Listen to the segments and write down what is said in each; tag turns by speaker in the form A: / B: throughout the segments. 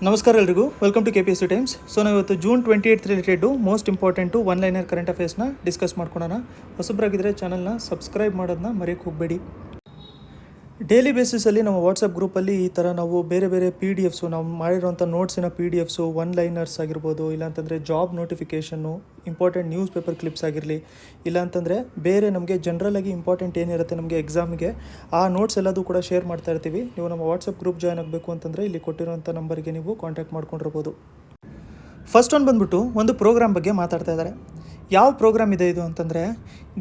A: ನಮಸ್ಕಾರ ಎಲ್ರಿಗೂ, welcome to KPSC times. So ನಾವು ಇವತ್ತು June 28 related most important one liner current ಅಫೇರ್ಸ್ನ ಡಿಸ್ಕಸ್ ಮಾಡ್ಕೊಳ್ಳೋಣ. ಹೊಸಬ್ರಾಗಿದ್ದರೆ ಚಾನಲ್ನ ಸಬ್ಸ್ಕ್ರೈಬ್ ಮಾಡೋದನ್ನ ಮರೆಯೋಕ್ಕೆ ಹೋಗಬೇಡಿ. ಡೈಲಿ ಬೇಸಿಸಲ್ಲಿ ನಮ್ಮ ವಾಟ್ಸಪ್ ಗ್ರೂಪಲ್ಲಿ ಈ ಥರ ನಾವು ಬೇರೆ ಬೇರೆ PDF ನಾವು ಮಾಡಿರೋಂಥ ನೋಟ್ಸಿನ PDF ಒನ್ ಲೈನರ್ಸ್ ಆಗಿರ್ಬೋದು, ಇಲ್ಲಾಂತಂದರೆ job notification, important news paper clips ಆಗಿರಲಿ, ಇಲ್ಲಾಂತಂದರೆ ಬೇರೆ ನಮಗೆ ಜನರಲಾಗಿ ಇಂಪಾರ್ಟೆಂಟ್ ಏನಿರುತ್ತೆ ನಮಗೆ ಎಕ್ಸಾಮಿಗೆ ಆ ನೋಟ್ಸ್ ಎಲ್ಲದೂ ಕೂಡ ಶೇರ್ ಮಾಡ್ತಾ ಇರ್ತೀವಿ. ನೀವು ನಮ್ಮ ವಾಟ್ಸಪ್ ಗ್ರೂಪ್ ಜಾಯ್ನ್ ಆಗಬೇಕು ಅಂತಂದರೆ ಇಲ್ಲಿ ಕೊಟ್ಟಿರೋಂಥ ನಂಬರ್ಗೆ ನೀವು ಕಾಂಟ್ಯಾಕ್ಟ್ ಮಾಡ್ಕೊಂಡಿರ್ಬೋದು. ಫಸ್ಟ್ ಒಂದು ಬಂದ್ಬಿಟ್ಟು ಒಂದು ಪ್ರೋಗ್ರಾಮ್ ಬಗ್ಗೆ ಮಾತಾಡ್ತಾ ಇದ್ದಾರೆ. ಯಾವ ಪ್ರೋಗ್ರಾಮ್ ಇದೆ ಇದು ಅಂತಂದರೆ,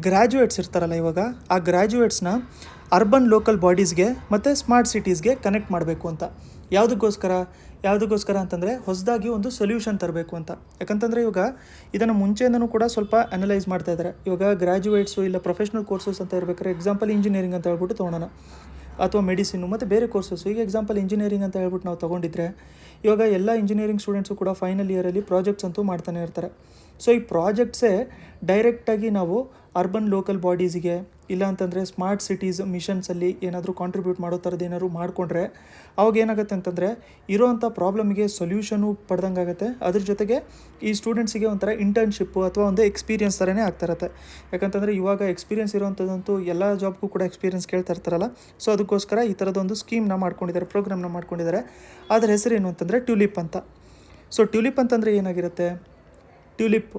A: ಗ್ರ್ಯಾಜುಯೇಟ್ಸ್ ಇರ್ತಾರಲ್ಲ ಇವಾಗ, ಆ ಗ್ರ್ಯಾಜುಯೇಟ್ಸ್ನ ಅರ್ಬನ್ ಲೋಕಲ್ ಬಾಡೀಸ್ಗೆ ಮತ್ತು ಸ್ಮಾರ್ಟ್ ಸಿಟೀಸ್ಗೆ ಕನೆಕ್ಟ್ ಮಾಡಬೇಕು ಅಂತ. ಯಾವುದಕ್ಕೋಸ್ಕರ ಅಂತಂದರೆ ಹೊಸದಾಗಿ ಒಂದು ಸೊಲ್ಯೂಷನ್ ತರಬೇಕು ಅಂತ. ಯಾಕಂತಂದರೆ ಇವಾಗ ಇದನ್ನು ಮುಂಚೆಯಿಂದನೂ ಕೂಡ ಸ್ವಲ್ಪ ಅನಲೈಸ್ ಮಾಡ್ತಾ ಇದ್ದಾರೆ. ಇವಾಗ ಗ್ರ್ಯಾಜುಯೇಟ್ಸು ಇಲ್ಲ ಪ್ರೊಫೆಷ್ನಲ್ ಕೋರ್ಸಸ್ ಅಂತ ಇರಬೇಕಾದ್ರೆ ಎಕ್ಸಾಂಪಲ್ ಇಂಜಿನಿಯರಿಂಗ್ ಅಂತ ಹೇಳ್ಬಿಟ್ಟು ತೊಗೊಳೋಣ, ಅಥವಾ ಮೆಡಿಸಿನ್ನು ಮತ್ತು ಬೇರೆ ಕೋರ್ಸಸ್ಸು. ಈಗ ಎಕ್ಸಾಂಪಲ್ ಇಂಜಿನಿಯರಿಂಗ್ ಅಂತ ಹೇಳ್ಬಿಟ್ಟು ನಾವು ತೊಗೊಂಡಿದ್ರೆ ಇವಾಗ ಎಲ್ಲ ಇಂಜಿನಿಯರಿಂಗ್ ಸ್ಟೂಡೆಂಟ್ಸು ಕೂಡ ಫೈನಲ್ ಇಯರಲ್ಲಿ ಪ್ರಾಜೆಕ್ಟ್ಸ್ ಅಂತೂ ಮಾಡ್ತಾನೆ ಇರ್ತಾರೆ. ಸೊ ಈ ಪ್ರಾಜೆಕ್ಟ್ಸೇ ಡೈರೆಕ್ಟಾಗಿ ನಾವು ಅರ್ಬನ್ ಲೋಕಲ್ ಬಾಡೀಸಿಗೆ ಇಲ್ಲ ಅಂತಂದರೆ ಸ್ಮಾರ್ಟ್ ಸಿಟೀಸ್ ಮಿಷನ್ಸಲ್ಲಿ ಏನಾದರೂ ಕಾಂಟ್ರಿಬ್ಯೂಟ್ ಮಾಡೋ ಥರದ್ದು ಏನಾದರೂ ಮಾಡಿಕೊಂಡ್ರೆ ಅವಾಗ ಏನಾಗುತ್ತೆ ಅಂತಂದರೆ ಇರೋವಂಥ ಪ್ರಾಬ್ಲಮ್ಗೆ ಸೊಲ್ಯೂಷನು ಪಡೆದಂಗಾಗುತ್ತೆ. ಅದ್ರ ಜೊತೆಗೆ ಈ ಸ್ಟೂಡೆಂಟ್ಸಿಗೆ ಒಂಥರ ಇಂಟರ್ನ್ಶಿಪ್ಪು ಅಥವಾ ಒಂದು ಎಕ್ಸ್ಪೀರಿಯನ್ಸ್ ಥರನೇ ಆಗ್ತಾರತ್ತೆ. ಯಾಕಂತಂದರೆ ಇವಾಗ ಎಕ್ಸ್ಪೀರಿಯನ್ಸ್ ಇರೋವಂಥದ್ದಂತೂ ಎಲ್ಲ ಜಾಬ್ಗೂ ಕೂಡ ಎಕ್ಸ್ಪೀರಿಯನ್ಸ್ ಕೇಳ್ತಾ ಇರ್ತಾರಲ್ಲ. ಸೊ ಅದಕ್ಕೋಸ್ಕರ ಈ ಥರದೊಂದು ಸ್ಕೀಮ್ನ ಮಾಡ್ಕೊಂಡಿದ್ದಾರೆ, ಪ್ರೋಗ್ರಾಮ್ನ ಮಾಡ್ಕೊಂಡಿದ್ದಾರೆ. ಅದರ ಹೆಸರೇನು ಅಂತಂದರೆ ಟ್ಯುಲಿಪ್ ಅಂತ. ಸೊ ಟ್ಯುಲಿಪ್ ಅಂತಂದರೆ ಏನಾಗಿರುತ್ತೆ, ಟ್ಯುಲಿಪ್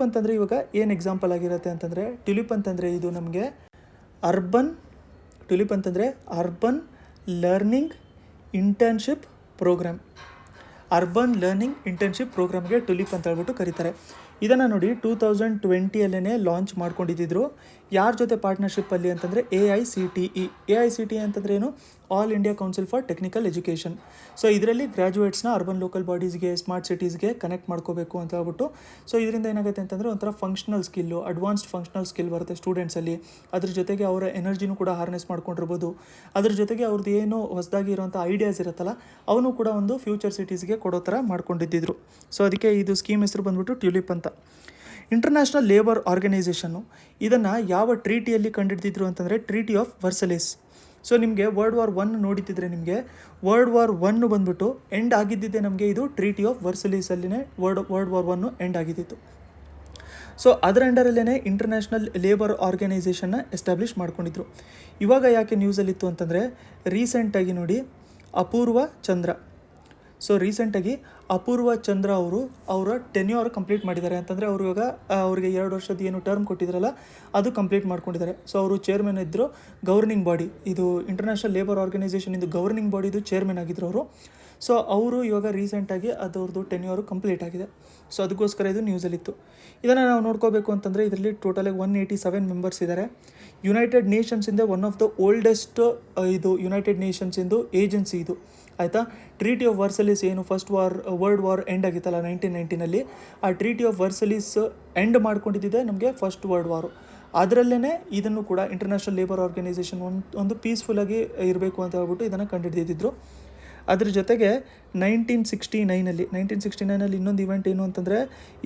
A: ಅಂತಂದರೆ ಇವಾಗ ಏನು ಎಕ್ಸಾಂಪಲ್ ಆಗಿರುತ್ತೆ ಅಂತಂದರೆ, ಟ್ಯುಲಿಪ್ ಅಂತಂದರೆ ಇದು ನಮಗೆ ಅರ್ಬನ್ ಲರ್ನಿಂಗ್ ಇಂಟರ್ನ್ಶಿಪ್ ಪ್ರೋಗ್ರಾಮ್ಗೆ ಟ್ಯುಲಿಪ್ ಅಂತ ಹೇಳ್ಬಿಟ್ಟು ಕರೀತಾರೆ. ಇದನ್ನು ನೋಡಿ 2020 ಲಾಂಚ್ ಮಾಡ್ಕೊಂಡಿದ್ದರು. ಯಾರ ಜೊತೆ ಪಾರ್ಟ್ನರ್ಶಿಪ್ಪಲ್ಲಿ ಅಂತಂದರೆ AICTE ಅಂತಂದರೆ ಏನು, all India council for technical education. So ಇದರಲ್ಲಿ ಗ್ರ್ಯಾಜುಯೇಟ್ಸ್ನ ಅರ್ಬನ್ ಲೋಕಲ್ ಬಾಡೀಸ್ಗೆ ಸ್ಮಾರ್ಟ್ ಸಿಟೀಸ್ಗೆ ಕನೆಕ್ಟ್ ಮಾಡ್ಕೋಬೇಕು ಅಂತ ಹೇಳ್ಬಿಟ್ಟು. ಸೊ ಇದರಿಂದ ಏನಾಗುತ್ತೆ ಅಂತಂದರೆ ಒಂಥರ ಅಡ್ವಾನ್ಸ್ಡ್ ಫಂಕ್ಷನಲ್ ಸ್ಕಿಲ್ ಬರುತ್ತೆ ಸ್ಟೂಡೆಂಟ್ಸಲ್ಲಿ. ಅದ್ರ ಜೊತೆಗೆ ಅವರ ಎನರ್ಜಿನೂ ಕೂಡ ಹಾರ್ನೆಸ್ ಮಾಡ್ಕೊಂಡಿರ್ಬೋದು. ಅದ್ರ ಜೊತೆಗೆ ಅವ್ರದ್ದು ಏನು ಹೊಸದಾಗಿ ಇರೋಂಥ ಐಡಿಯಾಸ್ ಇರುತ್ತಲ್ಲ ಅವನು ಕೂಡ ಒಂದು ಫ್ಯೂಚರ್ ಸಿಟೀಸ್ಗೆ ಕೊಡೋ ಥರ ಮಾಡ್ಕೊಂಡಿದ್ದರು. ಸೊ ಅದಕ್ಕೆ ಇದು ಸ್ಕೀಮ್ ಹೆಸರು ಬಂದ್ಬಿಟ್ಟು ಟ್ಯುಲಿಪ್ ಅಂತ. ಇಂಟರ್ನ್ಯಾಷನಲ್ ಲೇಬರ್ ಆರ್ಗನೈಸೇಷನ್ನು ಇದನ್ನು ಯಾವ ಟ್ರೀಟಿಯಲ್ಲಿ ಕಂಡುಹಿಡಿದಿದ್ರು ಅಂತಂದರೆ ಟ್ರೀಟಿ ಆಫ್ ವರ್ಸಲೇಸ್. ಸೊ ನಿಮಗೆ ವರ್ಲ್ಡ್ ವಾರ್ 1 ನೋಡಿದ್ದಿದ್ರೆ ನಿಮಗೆ ವರ್ಲ್ಡ್ ವಾರ್ 1 ಬಂದ್ಬಿಟ್ಟು ಎಂಡ್ ಆಗಿದ್ದಿದ್ದೆ ನಮಗೆ ಇದು ಟ್ರೀಟಿ ಆಫ್ ವರ್ಸಲೇಸಲ್ಲಿನೇ ವರ್ಲ್ಡ್ ವಾರ್ 1 ಎಂಡ್ ಆಗಿದ್ದಿತ್ತು. ಸೊ ಅದರ ಅಂಡರಲ್ಲೇ ಇಂಟರ್ನ್ಯಾಷನಲ್ ಲೇಬರ್ ಆರ್ಗನೈಸೇಷನ್ನ ಎಸ್ಟಾಬ್ಲಿಷ್ ಮಾಡ್ಕೊಂಡಿದ್ರು. ಇವಾಗ ಯಾಕೆ ನ್ಯೂಸಲ್ಲಿತ್ತು ಅಂತಂದರೆ ರೀಸೆಂಟಾಗಿ ನೋಡಿ ಅಪೂರ್ವ ಚಂದ್ರ ಅವರ ಟೆನ್ಯೂರ್ ಕಂಪ್ಲೀಟ್ ಮಾಡಿದ್ದಾರೆ. ಅಂತಂದರೆ ಅವರು ಇವಾಗ ಅವ್ರಿಗೆ 2 ವರ್ಷದ ಏನು ಟರ್ಮ್ ಕೊಟ್ಟಿದ್ರಲ್ಲ ಅದು ಕಂಪ್ಲೀಟ್ ಮಾಡ್ಕೊಂಡಿದ್ದಾರೆ. ಸೊ ಅವರು ಚೇರ್ಮನ್ ಇದ್ದರು ಗವರ್ನಿಂಗ್ ಬಾಡಿ, ಇದು ಇಂಟರ್ನ್ಯಾಷನಲ್ ಲೇಬರ್ ಆರ್ಗನೈಸೇಷನ್ ಇದು ಗವರ್ನಿಂಗ್ ಬಾಡಿದು ಚೇರ್ಮನ್ ಆಗಿದ್ರು ಅವರು. ಸೊ ಅವರು ಇವಾಗ ರೀಸೆಂಟಾಗಿ ಅದರದ್ದು ಟೆನ್ಯೂರು ಕಂಪ್ಲೀಟ್ ಆಗಿದೆ. ಸೊ ಅದಕ್ಕೋಸ್ಕರ ಇದು ನ್ಯೂಸಲ್ಲಿತ್ತು. ಇದನ್ನು ನಾವು ನೋಡ್ಕೋಬೇಕು ಅಂತಂದರೆ ಇದರಲ್ಲಿ ಟೋಟಲಾಗಿ 187 ಮೆಂಬರ್ಸ್ ಇದ್ದಾರೆ. ಯುನೈಟೆಡ್ ನೇಷನ್ಸಿಂದ ಒನ್ ಆಫ್ ದ ಓಲ್ಡೆಸ್ಟ್ ಇದು ಯುನೈಟೆಡ್ ನೇಷನ್ಸಿಂದು ಏಜೆನ್ಸಿ ಇದು, ಆಯಿತಾ. ಟ್ರೀಟಿ ಆಫ್ ವರ್ಸಲೀಸ್ ಏನು ವರ್ಲ್ಡ್ ವಾರ್ ಎಂಡ್ ಆಗಿತ್ತಲ್ಲ 1990 ಆ ಟ್ರೀಟಿ ಆಫ್ ವರ್ಸಲೀಸ್ ಎಂಡ್ ಮಾಡ್ಕೊಂಡಿದ್ದೆ ನಮಗೆ ಫಸ್ಟ್ ವರ್ಲ್ಡ್ ವಾರು. ಅದರಲ್ಲೇ ಇದನ್ನು ಕೂಡ ಇಂಟರ್ನ್ಯಾಷನಲ್ ಲೇಬರ್ ಆರ್ಗನೈಸೇಷನ್ ಒಂದು ಪೀಸ್ಫುಲ್ಲಾಗಿ ಇರಬೇಕು ಅಂತ ಹೇಳ್ಬಿಟ್ಟು ಇದನ್ನು ಕಂಡುಹಿಡಿದಿದ್ರು. ಅದ್ರ ಜೊತೆಗೆ 1969 ಇನ್ನೊಂದು ಇವೆಂಟ್ ಏನು ಅಂತಂದರೆ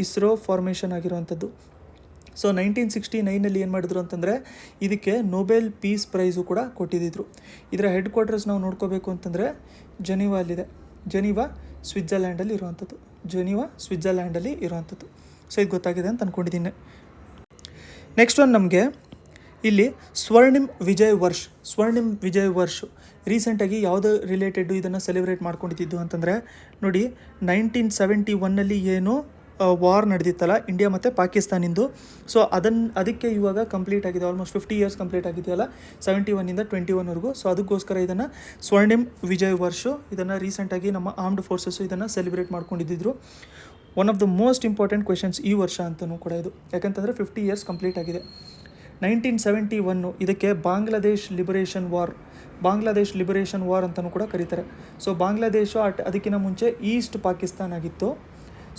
A: ಇಸ್ರೋ ಫಾರ್ಮೇಷನ್ ಆಗಿರುವಂಥದ್ದು. ಸೊ 1969 ಏನು ಮಾಡಿದ್ರು ಅಂತಂದರೆ ಇದಕ್ಕೆ ನೊಬೆಲ್ ಪೀಸ್ ಪ್ರೈಸು ಕೂಡ ಕೊಟ್ಟಿದ್ದರು. ಇದರ ಹೆಡ್ ಕ್ವಾರ್ಟರ್ಸ್ ನಾವು ನೋಡ್ಕೋಬೇಕು ಅಂತಂದರೆ ಜೆನೀವಾ ಸ್ವಿಟ್ಜರ್ಲ್ಯಾಂಡಲ್ಲಿ ಇರುವಂಥದ್ದು. ಸೊ ಇದು ಗೊತ್ತಾಗಿದೆ ಅಂತ ಅಂದ್ಕೊಂಡಿದ್ದೀನಿ. ನೆಕ್ಸ್ಟ್ ಒಂದು ನಮಗೆ ಇಲ್ಲಿ ಸ್ವರ್ಣಿಮ್ ವಿಜಯ್ ವರ್ಷ್ ರೀಸೆಂಟಾಗಿ ಯಾವುದು ರಿಲೇಟೆಡ್ ಇದನ್ನು ಸೆಲೆಬ್ರೇಟ್ ಮಾಡ್ಕೊಂಡಿದ್ದು ಅಂತಂದರೆ ನೋಡಿ 1971 ಏನು ವಾರ್ ನಡೆದಿತ್ತಲ್ಲ ಇಂಡಿಯಾ ಮತ್ತು ಪಾಕಿಸ್ತಾನಿಂದು. ಸೊ ಅದಕ್ಕೆ ಇವಾಗ ಕಂಪ್ಲೀಟ್ ಆಗಿದೆ, ಆಲ್ಮೋಸ್ಟ್ 50 ಇಯರ್ಸ್ ಕಂಪ್ಲೀಟ್ ಆಗಿದೆಯಲ್ಲ 71 21ವರೆಗೂ. ಸೊ ಅದಕ್ಕೋಸ್ಕರ ಇದನ್ನು ಸ್ವರ್ಣಿಮ್ ವಿಜಯ್ ವರ್ಷು ಇದನ್ನು ರೀಸೆಂಟಾಗಿ ನಮ್ಮ ಆರ್ಮ್ಡ್ ಫೋರ್ಸಸ್ಸು ಇದನ್ನು ಸೆಲೆಬ್ರೇಟ್ ಮಾಡ್ಕೊಂಡಿದ್ದರು. One of the most important questions ಈ ವರ್ಷ ಅಂತಲೂ ಕೂಡ ಇದು, ಯಾಕಂತಂದರೆ 50 ಇಯರ್ಸ್ ಕಂಪ್ಲೀಟ್ ಆಗಿದೆ. 1971 ಇದಕ್ಕೆ ಬಾಂಗ್ಲಾದೇಶ್ ಲಿಬರೇಷನ್ ವಾರ್ ಅಂತಲೂ ಕೂಡ ಕರೀತಾರೆ. ಸೊ ಬಾಂಗ್ಲಾದೇಶ ಅದಕ್ಕಿಂತ ಮುಂಚೆ ಈಸ್ಟ್ ಪಾಕಿಸ್ತಾನ್ ಆಗಿತ್ತು.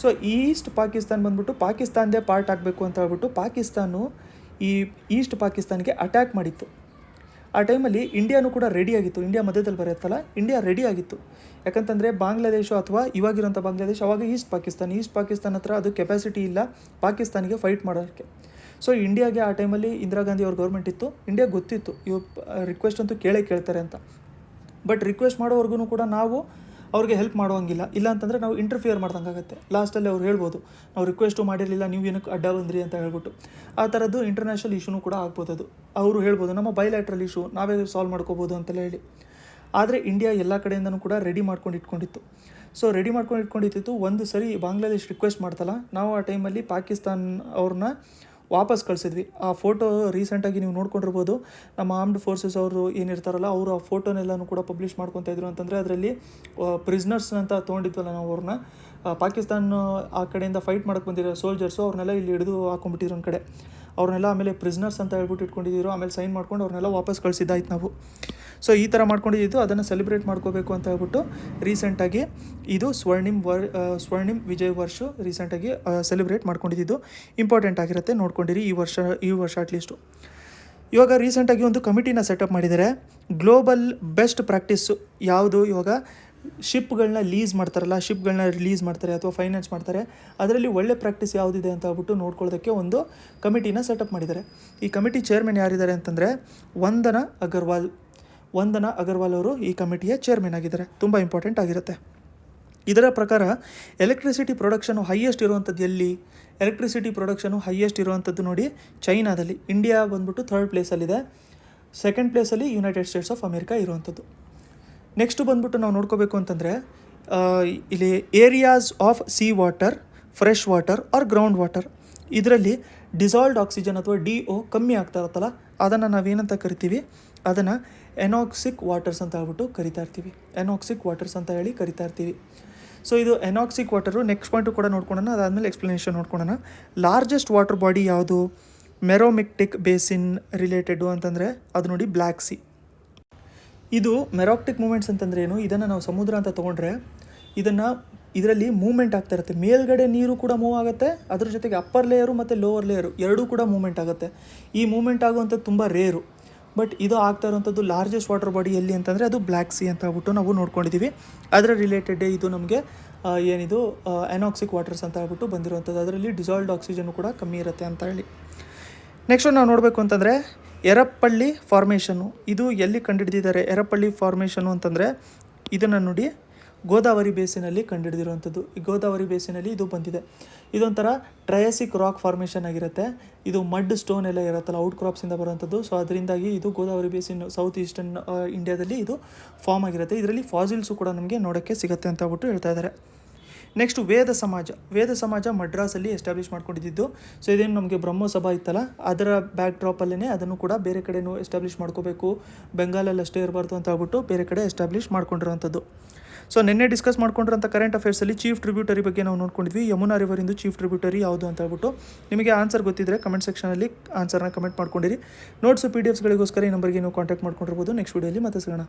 A: ಸೊ ಈಸ್ಟ್ ಪಾಕಿಸ್ತಾನ್ ಬಂದ್ಬಿಟ್ಟು ಪಾಕಿಸ್ತಾನದೇ ಪಾರ್ಟ್ ಆಗಬೇಕು ಅಂತ ಹೇಳ್ಬಿಟ್ಟು ಪಾಕಿಸ್ತಾನು ಈ ಈಸ್ಟ್ ಪಾಕಿಸ್ತಾನಿಗೆ ಅಟ್ಯಾಕ್ ಮಾಡಿತ್ತು. ಆ ಟೈಮಲ್ಲಿ ಇಂಡಿಯಾನೂ ಕೂಡ ರೆಡಿಯಾಗಿತ್ತು, ಇಂಡಿಯಾ ಮಧ್ಯದಲ್ಲಿ ಬರುತ್ತಲ್ಲ ಇಂಡಿಯಾ ರೆಡಿಯಾಗಿತ್ತು. ಯಾಕಂತಂದರೆ ಬಾಂಗ್ಲಾದೇಶ ಅಥವಾ ಇವಾಗಿರೋಂಥ ಬಾಂಗ್ಲಾದೇಶ ಅವಾಗ ಈಸ್ಟ್ ಪಾಕಿಸ್ತಾನ್ ಹತ್ರ ಅದು ಕೆಪಾಸಿಟಿ ಇಲ್ಲ ಪಾಕಿಸ್ತಾನಿಗೆ ಫೈಟ್ ಮಾಡೋಕ್ಕೆ. ಸೊ ಇಂಡಿಯಾಗೆ ಆ ಟೈಮಲ್ಲಿ ಇಂದಿರಾ ಗಾಂಧಿ ಅವ್ರ ಗೌರ್ಮೆಂಟ್ ಇತ್ತು, ಇಂಡಿಯಾಗೆ ಗೊತ್ತಿತ್ತು ಇವ್ರು ರಿಕ್ವೆಸ್ಟ್ ಅಂತೂ ಕೇಳ್ತಾರೆ ಅಂತ. ಬಟ್ ರಿಕ್ವೆಸ್ಟ್ ಮಾಡೋವರೆಗೂ ಕೂಡ ನಾವು ಅವ್ರಿಗೆ ಹೆಲ್ಪ್ ಮಾಡೋಂಗಿಲ್ಲ. ಇಲ್ಲ ಅಂತಂದರೆ ನಾವು ಇಂಟರ್ಫಿಯರ್ ಮಾಡ್ದಂಗಾಗತ್ತೆ. ಲಾಸ್ಟಲ್ಲಿ ಅವ್ರು ಹೇಳ್ಬೋದು ನಾವು ರಿಕ್ವೆಸ್ಟು ಮಾಡಿರಲಿಲ್ಲ, ನೀವು ಏನಕ್ಕೆ ಅಡ್ಡ ಬಂದ್ರಿ ಅಂತ ಹೇಳ್ಬಿಟ್ಟು. ಆ ಥರದ್ದು ಇಂಟರ್ನ್ಯಾಷನಲ್ ಇಶ್ಯೂನೂ ಕೂಡ ಆಗ್ಬೋದು. ಅದು ಅವರು ಹೇಳ್ಬೋದು ನಮ್ಮ ಬೈಲ್ಯಾಟ್ರಲ್ ಇಶ್ಯೂ ನಾವೇ ಸಾಲ್ವ್ ಮಾಡ್ಕೋಬೋದು ಅಂತೆಲ್ಲ ಹೇಳಿ. ಆದರೆ ಇಂಡಿಯಾ ಎಲ್ಲ ಕಡೆಯಿಂದನೂ ಕೂಡ ರೆಡಿ ಮಾಡ್ಕೊಂಡು ಇಟ್ಕೊಂಡಿತ್ತು. ಸೊ ರೆಡಿ ಮಾಡ್ಕೊಂಡು ಇಟ್ಕೊಂಡಿತ್ತು. ಒಂದು ಸರಿ ಬಾಂಗ್ಲಾದೇಶ್ ರಿಕ್ವೆಸ್ಟ್ ಮಾಡ್ತಲ್ಲ, ನಾವು ಆ ಟೈಮಲ್ಲಿ ಪಾಕಿಸ್ತಾನ್ ಅವ್ರನ್ನ ವಾಪಸ್ ಕಳಿಸಿದ್ವಿ. ಆ ಫೋಟೋ ರೀಸೆಂಟಾಗಿ ನೀವು ನೋಡ್ಕೊಂಡಿರ್ಬೋದು. ನಮ್ಮ ಆರ್ಮ್ಡ್ ಫೋರ್ಸಸ್ ಅವರು ಏನಿರ್ತಾರಲ್ಲ, ಅವರು ಆ ಫೋಟೋನೆಲ್ಲನೂ ಕೂಡ ಪಬ್ಲಿಷ್ ಮಾಡ್ಕೊತಾ ಇದ್ರು. ಅಂತಂದರೆ ಅದರಲ್ಲಿ ಪ್ರಿಸ್ನರ್ಸ್ ಅಂತ ತೊಗೊಂಡಿದ್ವಲ್ಲ ನಾವು ಅವ್ರನ್ನ, ಪಾಕಿಸ್ತಾನ ಆ ಕಡೆಯಿಂದ ಫೈಟ್ ಮಾಡೋಕ್ಕೆ ಬಂದಿರೋ ಸೋಲ್ಜರ್ಸು ಅವ್ರನ್ನೆಲ್ಲ ಇಲ್ಲಿ ಹಿಡಿದು ಹಾಕೊಂಡ್ಬಿಟ್ಟಿದ್ರು ಒಂದು ಕಡೆ. ಅವ್ರನ್ನೆಲ್ಲ ಆಮೇಲೆ ಪ್ರಿಸ್ನರ್ಸ್ ಅಂತ ಹೇಳ್ಬಿಟ್ಟು ಇಟ್ಕೊಂಡಿದ್ರು. ಆಮೇಲೆ ಸೈನ್ ಮಾಡ್ಕೊಂಡು ಅವ್ರನ್ನೆಲ್ಲ ವಾಪಸ್ ಕಳಿಸಿದ್ದಾಯ್ತು ನಾವು. ಸೊ ಈ ಥರ ಮಾಡ್ಕೊಂಡಿದ್ದು, ಅದನ್ನು ಸೆಲೆಬ್ರೇಟ್ ಮಾಡ್ಕೋಬೇಕು ಅಂತ ಹೇಳ್ಬಿಟ್ಟು ರೀಸೆಂಟಾಗಿ ಇದು ಸ್ವರ್ಣಿಮ್ ವಿಜಯ್ ವರ್ಷ ರೀಸೆಂಟಾಗಿ ಸೆಲೆಬ್ರೇಟ್ ಮಾಡ್ಕೊಂಡಿದ್ದು ಇಂಪಾರ್ಟೆಂಟ್ ಆಗಿರುತ್ತೆ. ನೋಡ್ಕೊಂಡಿರಿ ಈ ವರ್ಷ ಅಟ್ಲೀಸ್ಟು. ಇವಾಗ ರೀಸೆಂಟಾಗಿ ಒಂದು ಕಮಿಟಿನ ಸೆಟಪ್ ಮಾಡಿದ್ದಾರೆ. ಗ್ಲೋಬಲ್ ಬೆಸ್ಟ್ ಪ್ರಾಕ್ಟೀಸು ಯಾವುದು, ಇವಾಗ ಶಿಪ್ಗಳನ್ನ ಲೀಸ್ ಮಾಡ್ತಾರಲ್ಲ, ಶಿಪ್ಗಳನ್ನ ರಿಲೀಸ್ ಮಾಡ್ತಾರೆ ಅಥವಾ ಫೈನಾನ್ಸ್ ಮಾಡ್ತಾರೆ, ಅದರಲ್ಲಿ ಒಳ್ಳೆ ಪ್ರಾಕ್ಟೀಸ್ ಯಾವುದಿದೆ ಅಂತ ಹೇಳ್ಬಿಟ್ಟು ನೋಡ್ಕೊಳ್ಳೋದಕ್ಕೆ ಒಂದು ಕಮಿಟಿನ ಸೆಟಪ್ ಮಾಡಿದ್ದಾರೆ. ಈ ಕಮಿಟಿ ಚೇರ್ಮನ್ ಯಾರಿದ್ದಾರೆ ಅಂತಂದರೆ ವಂದನಾ ಅಗರ್ವಾಲ್ ಅವರು ಈ ಕಮಿಟಿಯ ಚೇರ್ಮನ್ ಆಗಿದ್ದಾರೆ. ತುಂಬ ಇಂಪಾರ್ಟೆಂಟ್ ಆಗಿರುತ್ತೆ. ಇದರ ಪ್ರಕಾರ ಎಲೆಕ್ಟ್ರಿಸಿಟಿ ಪ್ರೊಡಕ್ಷನು ಹೈಯೆಸ್ಟ್ ಇರುವಂಥದ್ದು ಎಲ್ಲಿ? ಎಲೆಕ್ಟ್ರಿಸಿಟಿ ಪ್ರೊಡಕ್ಷನು ಹೈಯೆಸ್ಟ್ ಇರುವಂಥದ್ದು ನೋಡಿ ಚೈನಾದಲ್ಲಿ. ಇಂಡಿಯಾ ಬಂದ್ಬಿಟ್ಟು 3rd ಪ್ಲೇಸಲ್ಲಿದೆ. 2nd ಪ್ಲೇಸಲ್ಲಿ ಯುನೈಟೆಡ್ ಸ್ಟೇಟ್ಸ್ ಆಫ್ ಅಮೇರಿಕಾ ಇರುವಂಥದ್ದು. ನೆಕ್ಸ್ಟು ಬಂದ್ಬಿಟ್ಟು ನಾವು ನೋಡ್ಕೋಬೇಕು ಅಂತಂದರೆ ಇಲ್ಲಿ areas of sea water, fresh water or ground water, ಇದರಲ್ಲಿ ಡಿಸಾಲ್ವ್ಡ್ ಆಕ್ಸಿಜನ್ ಅಥವಾ DO ಕಮ್ಮಿ ಆಗ್ತಾ ಇರುತ್ತಲ್ಲ, ಅದನ್ನು ನಾವೇನಂತ ಕರಿತೀವಿ, ಅದನ್ನು ಎನಾಕ್ಸಿಕ್ ವಾಟರ್ಸ್ ಅಂತ ಹೇಳ್ಬಿಟ್ಟು ಕರಿತಾ ಇರ್ತೀವಿ. ಸೊ ಇದು ಎನಾಕ್ಸಿಕ್ ವಾಟರು. ನೆಕ್ಸ್ಟ್ ಪಾಯಿಂಟು ಕೂಡ ನೋಡ್ಕೊಳ್ಳೋಣ, ಅದಾದಮೇಲೆ ಎಕ್ಸ್ಪ್ಲನೇಷನ್ ನೋಡ್ಕೊಳ್ಳೋಣ. ಲಾರ್ಜೆಸ್ಟ್ ವಾಟರ್ ಬಾಡಿ ಯಾವುದು? ಮೆರೋಮಿಕ್ಟಿಕ್ ಬೇಸಿನ್ ರಿಲೇಟೆಡು ಅಂತಂದರೆ ಅದು ನೋಡಿ ಬ್ಲ್ಯಾಕ್ ಸಿ. ಇದು ಮೆರಾಕ್ಟಿಕ್ ಮೂಮೆಂಟ್ಸ್ ಅಂತಂದರೆ ಏನು? ಇದನ್ನು ನಾವು ಸಮುದ್ರ ಅಂತ ತೊಗೊಂಡ್ರೆ ಇದರಲ್ಲಿ ಮೂವ್ಮೆಂಟ್ ಆಗ್ತಾ ಇರುತ್ತೆ. ಮೇಲ್ಗಡೆ ನೀರು ಕೂಡ ಮೂವ್ ಆಗುತ್ತೆ, ಅದ್ರ ಜೊತೆಗೆ ಅಪ್ಪರ್ ಲೇಯರು ಮತ್ತು ಲೋವರ್ ಲೇಯರು ಎರಡೂ ಕೂಡ ಮೂವ್ಮೆಂಟ್ ಆಗುತ್ತೆ. ಈ ಮೂವ್ಮೆಂಟ್ ಆಗುವಂಥದ್ದು ತುಂಬ ರೇರು. ಬಟ್ ಇದು ಆಗ್ತಾ ಇರುವಂಥದ್ದು ಲಾರ್ಜೆಸ್ಟ್ ವಾಟರ್ ಬಾಡಿ ಎಲ್ಲಿ ಅಂತಂದರೆ ಅದು ಬ್ಲ್ಯಾಕ್ ಸಿ ಅಂತ ಹೇಳ್ಬಿಟ್ಟು ನಾವು ನೋಡ್ಕೊಂಡಿದ್ದೀವಿ. ಅದರ ರಿಲೇಟೆಡ್ ಇದು ನಮಗೆ ಏನಿದು ಎನಾಕ್ಸಿಕ್ ವಾಟರ್ಸ್ ಅಂತ ಹೇಳ್ಬಿಟ್ಟು ಬಂದಿರುವಂಥದ್ದು. ಅದರಲ್ಲಿ ಡಿಸಾಲ್ವ್ಡ್ ಆಕ್ಸಿಜನ್ನು ಕೂಡ ಕಮ್ಮಿ ಇರುತ್ತೆ ಅಂತ ಹೇಳಿ. ನೆಕ್ಸ್ಟ್ ನಾವು ನೋಡಬೇಕು ಅಂತಂದರೆ ಎರಪ್ಪಳ್ಳಿ ಫಾರ್ಮೇಷನ್ನು. ಇದು ಎಲ್ಲಿ ಕಂಡುಹಿಡಿದಿದ್ದಾರೆ ಎರಪ್ಪಳ್ಳಿ ಫಾರ್ಮೇಷನ್ನು ಅಂತಂದರೆ ಇದನ್ನು ನೋಡಿ ಗೋದಾವರಿ ಬೇಸಿನಲ್ಲಿ ಕಂಡುಹಿಡಿದಿರುವಂಥದ್ದು. ಈ ಗೋದಾವರಿ ಬೇಸಿನಲ್ಲಿ ಇದು ಬಂದಿದೆ. ಇದೊಂಥರ ಟ್ರಯಾಸಿಕ್ ರಾಕ್ ಫಾರ್ಮೇಷನ್ ಆಗಿರುತ್ತೆ. ಇದು ಮಡ್ ಸ್ಟೋನ್ ಎಲ್ಲ ಇರುತ್ತಲ್ಲ, ಔಟ್ ಕ್ರಾಪ್ಸಿಂದ ಬರುವಂಥದ್ದು. ಸೊ ಅದರಿಂದಾಗಿ ಇದು ಗೋದಾವರಿ ಬೇಸಿನ್ ಸೌತ್ ಈಸ್ಟರ್ನ್ ಇಂಡಿಯಾದಲ್ಲಿ ಇದು ಫಾರ್ಮ್ ಆಗಿರುತ್ತೆ. ಇದರಲ್ಲಿ ಫಾಸಿಲ್ಸು ಕೂಡ ನಮಗೆ ನೋಡೋಕ್ಕೆ ಸಿಗುತ್ತೆ ಅಂತ ಹೇಳ್ಬಿಟ್ಟು ಹೇಳ್ತಾ ಇದ್ದಾರೆ. ನೆಕ್ಸ್ಟು ವೇದ ಸಮಾಜ ಮಡ್ರಾಸಲ್ಲಿ ಎಸ್ಟಾಬ್ಲಿಷ್ ಮಾಡ್ಕೊಂಡಿದ್ದು. ಸೊ ಇದೇನು ನಮಗೆ ಬ್ರಹ್ಮಸಭಾ ಇತ್ತಲ್ಲ, ಅದರ ಬ್ಯಾಕ್ ಡ್ರಾಪಲ್ಲೇ ಅದನ್ನು ಕೂಡ ಬೇರೆ ಕಡೆನೂ ಎಸ್ಟಾಬ್ಲಿಷ್ ಮಾಡ್ಕೋಬೇಕು, ಬೆಂಗಾಲಲ್ಲಿ ಅಷ್ಟೇ ಇರಬಾರ್ದು ಅಂತ ಹೇಳ್ಬಿಟ್ಟು ಬೇರೆ ಕಡೆ ಎಸ್ಟಾಬ್ಲಿಷ್ ಮಾಡ್ಕೊಂಡಿರೋವಂಥದ್ದು. ಸೊ ನಿನ್ನೆ ಡಿಸ್ಕಸ್ ಮಾಡ್ಕೊಂಡಿರೋಂಥ ಕರೆಂಟ್ ಅಫೇರ್ಸಲ್ಲಿ ಚೀಫ್ ಟ್ರಿಬ್ಯೂಟರಿ ಬಗ್ಗೆ ನಾವು ನೋಡ್ಕೊಂಡಿದ್ವಿ. ಯಮುನಾ ರಿವರಿಂದ ಚೀಫ್ ಟ್ರಿಬ್ಯೂಟರಿ ಯಾವುದು ಅಂತ ಹೇಳ್ಬಿಟ್ಟು. ನಿಮಗೆ ಆನ್ಸರ್ ಗೊತ್ತಿದ್ದರೆ ಕಮೆಂಟ್ ಸೆಕ್ಷನಲ್ಲಿ ಆನ್ಸರ್ನ ಕಮೆಂಟ್ ಮಾಡ್ಕೊಂಡಿರಿ. ನೋಟ್ಸು PDFಸ್ಗಳಿಗೋಸ್ಕರ ಈ ನಂಬರ್ಗೆ ನೀವು ಕಾಂಟ್ಯಾಕ್ಟ್ ಮಾಡ್ಕೊಂಡಿರ್ಬೋದು. ನೆಕ್ಸ್ಟ್ ವೀಡಿಯೋಲಿ ಮತ್ತೆ ಸಿಗೋಣ.